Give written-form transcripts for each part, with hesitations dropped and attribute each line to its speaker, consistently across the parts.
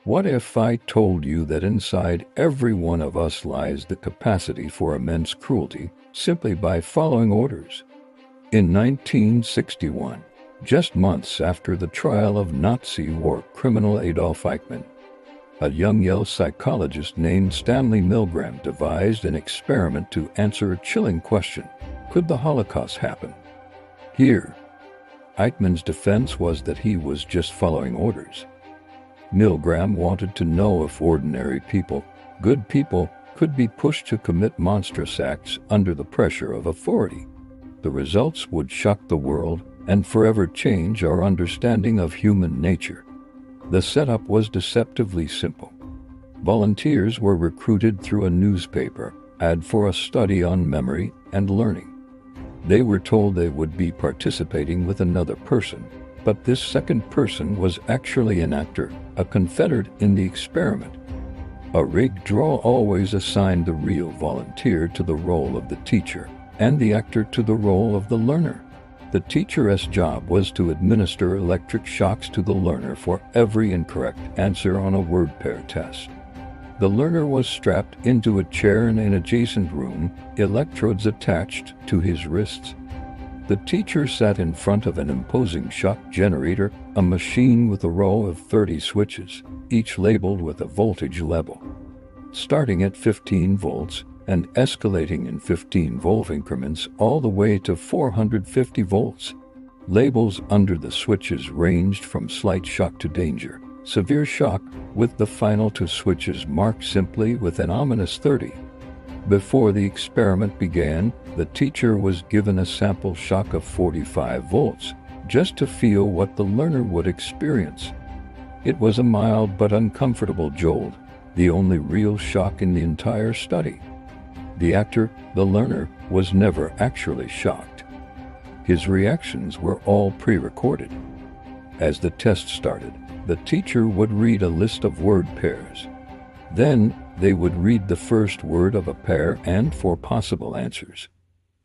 Speaker 1: What if I told you that inside every one of us lies the capacity for immense cruelty simply by following orders? In 1961, just months after the trial of Nazi war criminal Adolf Eichmann, a young Yale psychologist named Stanley Milgram devised an experiment to answer a chilling question: could the Holocaust happen? Here, Eichmann's defense was that he was just following orders. Milgram wanted to know if ordinary people, good people, could be pushed to commit monstrous acts under the pressure of authority. The results would shock the world and forever change our understanding of human nature. The setup was deceptively simple. Volunteers were recruited through a newspaper ad for a study on memory and learning. They were told they would be participating with another person, but this second person was actually an actor, a confederate in the experiment. A rigged draw always assigned the real volunteer to the role of the teacher and the actor to the role of the learner. The teacher's job was to administer electric shocks to the learner for every incorrect answer on a word pair test. The learner was strapped into a chair in an adjacent room, electrodes attached to his wrists. The teacher sat in front of an imposing shock generator, a machine with a row of 30 switches, each labeled with a voltage level, starting at 15 volts and escalating in 15-volt increments all the way to 450 volts. Labels under the switches ranged from slight shock to danger, severe shock, with the final two switches marked simply with an ominous 30. Before the experiment began, the teacher was given a sample shock of 45 volts, just to feel what the learner would experience. It was a mild but uncomfortable jolt, the only real shock in the entire study. The actor, the learner, was never actually shocked. His reactions were all pre-recorded. As the test started, the teacher would read a list of word pairs. Then, they would read the first word of a pair and four possible answers.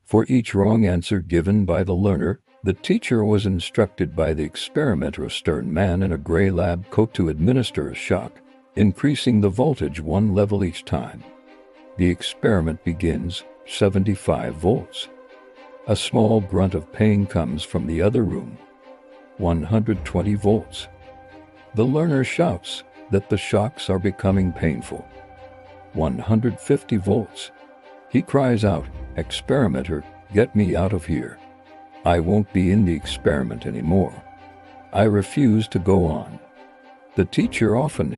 Speaker 1: For each wrong answer given by the learner, the teacher was instructed by the experimenter, a stern man in a gray lab coat, to administer a shock, increasing the voltage one level each time. The experiment begins, 75 volts. A small grunt of pain comes from the other room. 120 volts. The learner shouts that the shocks are becoming painful. 150 volts. He cries out, "Experimenter, get me out of here. I won't be in the experiment anymore. I refuse to go on." The teacher often